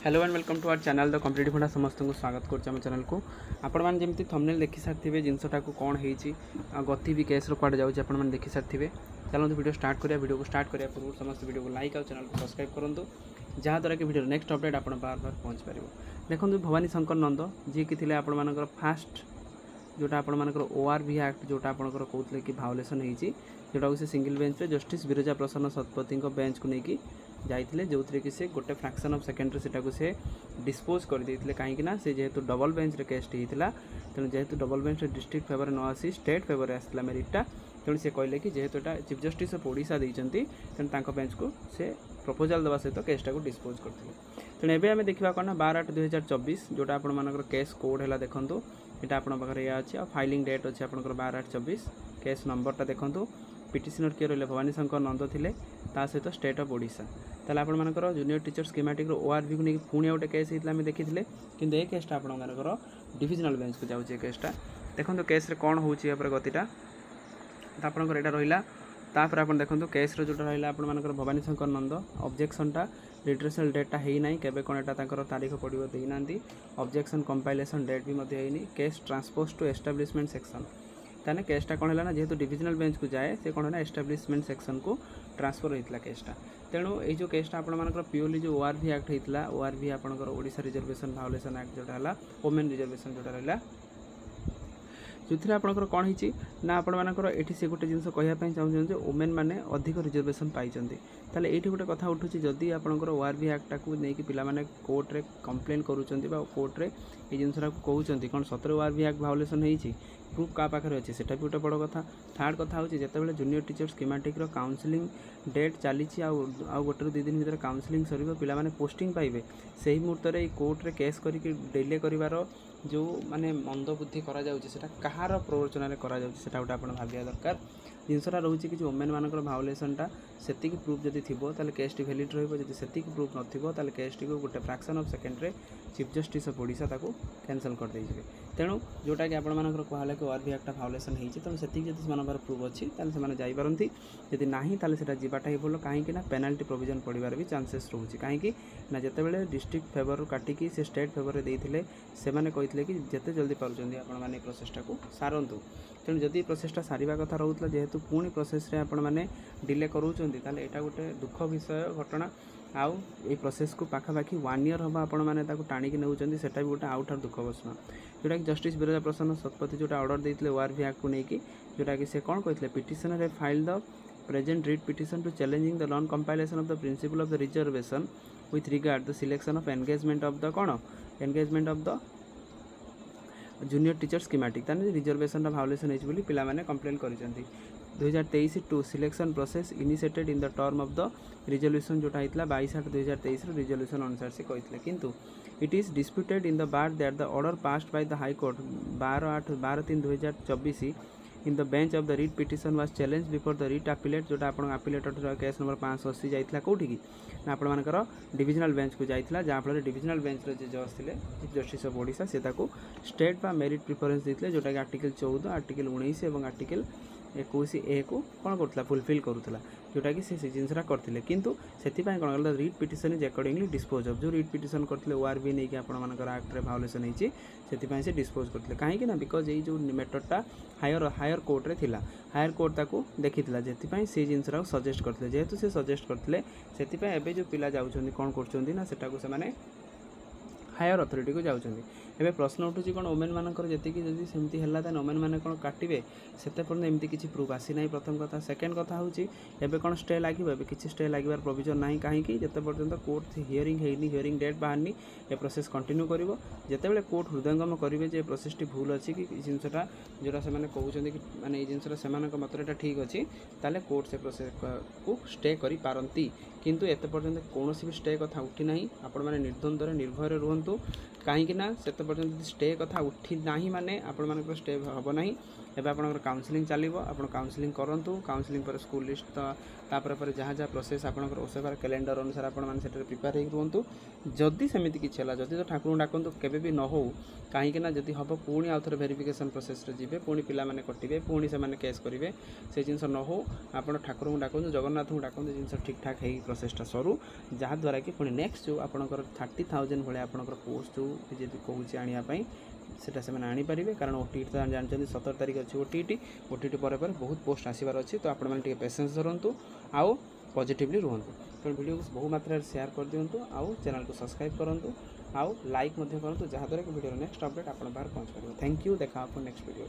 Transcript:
Hello and welcome to our channel the complete भंडा समस्त को स्वागत करुँच चैनल को आपण मैंने जमी थंबनेल देखी सारी जिनसटा को कौन हो गति भी केस कड़े जाऊँगी आपने देखी सारी चलते वीडियो स्टार्ट करिया वीडियो को स्टार्ट करिया पूर्व समस्त वीडियो को लाइक और चैनल को सब्सक्राइब करूँ जहाँद्वारा कि वीडियो नेक्स्ट अपडेट आप बार बार पहुँच पार देखो भवानी शंकर नंद जी कि थे फास्ट जोटा आपर ORV एक्ट जोटा आप कहते कि भायोलेसन होती जोटा से सिंगल बेंच पे जस्टिस बिरजा प्रसन्न शतपथी बेंच को लेकिन जाइए जो थे कि से गोटे फ्रैक्शन ऑफ सेकेंड से डिस्पोज कर देते कहीं से जेहेतु डबल बेंच केस होता तेणु जेहेतु डबल बेंच डिस्ट्रिक्ट फेवर न आसी स्टेट फेवर आसला मेरिटा तेणु से कहले कि जेहेतु एटा चीफ जस्टिस ऑफ ओडिशा देइचंती तेणु बेंच को से प्रपोजल देवा सहित केसटा को डिस्पोज करते तेणु एवं आम देखा कौन 12/8/2024 जोटा आप केस कोड है देखूँ यहाँ आप यह अच्छे फाइलिंग डेट अच्छे आप 12/8/24 केस नंबरटा देखूँ पिटिशनर किए रही भवानी शंकर नंद थे सहित स्टेट ऑफ ओडिशा ताल आपर जूनियर टीचर स्कीमेटिक ORV को लेकिन पुणी गोटे केस होता आम देखी कि ये केसटा आप डिविजनल बेंच को जाऊँगी केसटा देखो केस कौन हो गतिटा आपंकर यहाँ रहा तापर आप देखो केस जोटा रहा आपर भवानी शंकर नंद ऑब्जेक्शनटा रिट्रेसल डेटा है ना केबे कौन एटा तारीख पड़ो देना ऑब्जेक्शन कंपाइलेशन डेट भी होनी case transpose to establishment section ताने केसटा कौन है ना जेहेतु डिविजनल बेंच को जाए से कौन है एस्टाब्लिशमेंट सेक्शन को ट्रांसफर होता केसटा तेणु ये केसटा आपर प्योरली जो ORV एक्ट होता ORV आपंकर ओडिशा रिजर्वेशन भायोलेसन एक्ट जोटा है वोमेन रिजर्वेशन जोटा रहा जो थे आपंकर कौन होती ना आपर ये से गोटे जिन कहवाई चाहते वोमेन मैंने अधिक रिजर्वेशन पाई ताले ये गोटे कथा उठू जदि आपंकर ORV एक्टा को लेकिन पिला कोर्टे कम्प्लेन करुँच कोर्टे ये जिनसा कहते कौन सतरे ORV एक्ट भायोलेसन होती प्रूफ क्या पाखे अच्छे से भी गोटे बड़ कथा थर्ड कथा हूँ जितेबाला junior teacher schematic counselling date चली गोटे 2 दिन भर काउंसलिंग सर पे पोस्टिंग पाइबे से ही मुहूर्त में कोर्टे केस करके डिले कर जो माने मंद बुद्धि करा कहार प्ररोचन करा गोटे आप भाविया दरकार जिनसा रोचे कि वोमेन मानकर भायोलेसनटा से प्रूफ जदि थी केस टी वैलिड रही से प्रूफ नथिबो ताले केस टी को गोटे फ्रैक्शन ऑफ सेकेंड रे चीफ जस्टिस ऑफ ओडिशा ताको कैंसल कर देइबे तेणु जोटा कि आपनकर कहला कि ORV एक्टा भायोलेसन होती तेणु से जब प्रूफ अच्छी से जापारती जदि ना ताले जीवाटा ही भल कहीं पेनाल्टी प्रोविजन पड़ार भी चांसेस रोचे कहीं ना जितेबाला डिस्ट्रिक्ट फेवर काटिकी से स्टेट फेवर देते से कहते कि जिते जल्दी पार्टी आपने प्रोसेसटा को सारतु तेणु जदि प्रोसेसटा सारिबा कथा रोला जेहेतु पुणी प्रोसेस रे आपण मैंने डिले करूँगी यहाँ गोटे दुख विषय घटना आउ ये प्रोसेस को पाखापाखि 1 ईयर हम आपण मैंने टाणिकी नौकरी से भी गोटे आउटार दुख प्रश्न जोटा कि जस्टिस बिरजा प्रसन्न शतपथी जोटा ऑर्डर देते ORV एक्ट को लेकिन जोटा कि से कौन कहते पिटिशनर है file the present writ petition to challenging the non compilation of the principle of the reservation with regard the selection of engagement of the कौन engagement of the junior teacher schematic ताने reservation violation होती पिलाने complain कर 2023 to selection process initiated in the term of the resolution जोटा होता 22/8/2023 resolution अनुसार से कहते किंतु it is disputed in the bar that the order passed by the high court 12/3/2024 in the bench of the writ petition was challenge before the writ appellate जोटा आप appellate case number 580 जाइए कौटी की ना आपर divisional bench को जाइए जहाँफल divisional bench रे जज थे चीफ जस्टिस ऑफ ओडिशा से स्टेट बा मेरिट प्रिफरेंस देते जोटा कि आर्टिकल 14 आर्टिकल 19 और आर्टिकल 21A को कौन करता फुलफिल करूला जोटा कि से जिनसा करते किंतु से कौन कहला writ petition is accordingly dispose of जो रिट पिटिशन करते ORV नहीं कि आपर एक्ट रे भायोलेसन होती से डिस्पोज करते कहीं ना बिकज ये जो मेथडटा हायर कोर्ट रे थिला हायर कोर्ट ताको देखी से जिनसा सजेस्ट करते जेहेतु से सजेस्ट करते से जो पिला जाऊँ कौन कर हायर अथॉरिटी को जाऊँगी एवं प्रश्न उठूँ कौन वोमेन मानकर जी जब सेमती है वोमेन मैंने कौन काटे से एमती किसी प्रूफ आसी ना प्रथम कथा सेकेंड कथा हूँ एवं कौन स्टे लगे किसी स्टे लगे प्रोविजन ना कहीं जिते पर्यंत कोर्ट हियरिंग होनी हियरिंग डेट बाहरनी ए प्रोसेस कंटिन्यू कर जितेबाला कोर्ट हृदयंगम करेंगे जे प्रोसेसटी भूल अच्छी कि जिनसा जोटा से कहते कि माने ये जिनसा से मतटा ठीक अच्छी ताले कोर्ट से प्रोसेस को स्टे करी पारंती किंतु एते पर्यंत कौन भी स्टे कथा उठी ना आपण मैंने निर्द्वंद्व निर्भय रुहतु कहीं से पर्यंत स्टे कथा उठी ना माने आपण स्टे हम ना एबे आपनकर काउंसलिंग चलिबो आपण काउंसलिंग करंतु काउंसलिंग पर स्कूल लिस्ट तापर जहाँ जहाँ प्रोसेस आपनकर ओसेबार कैलेंडर अनुसार आपण माने सेटर प्रिपेयर होई रुहंतु जदि सेमिति किछि हला जदि तो ठाकुर डाकंतु केबे भी न हो कहीं ना जदि हम पुणी आउ थे भेरिफिकेशन प्रोसेस रे जिवे पुणी पिला माने कटिवे पुणी से माने केस करिवे से जिनस न हो आपण ठाकुर को डाकंतु जगन्नाथ को डाकंतु जिनस ठीक ठाक हेई प्रोसेसटा सरू जहाँ द्वारा कि पुणी नेक्स्ट जो आपनकर 30,000 भले आपनकर पोस्ट जो जदि कहूछि आनिया पई सेटा से आनी पारे कारण ओटीटी तो जानते 17 तारीख अच्छी ओटीटी पर बहुत पोस्ट आसबार अच्छी तो आपण मैंने पेसेंस धरतु आउ पॉजिटिवली रुहतु तो वीडियो को बहु मात्रा शेयर कर दिंतु आउ चैनल को सब्सक्राइब करूँ आउ लाइक करूँ जहाँद्वारा कि वीडियो नेक्स्ट अपडेट आप बाहर पहुँच पार। थैंक यू देखा नेक्स्ट वीडियो।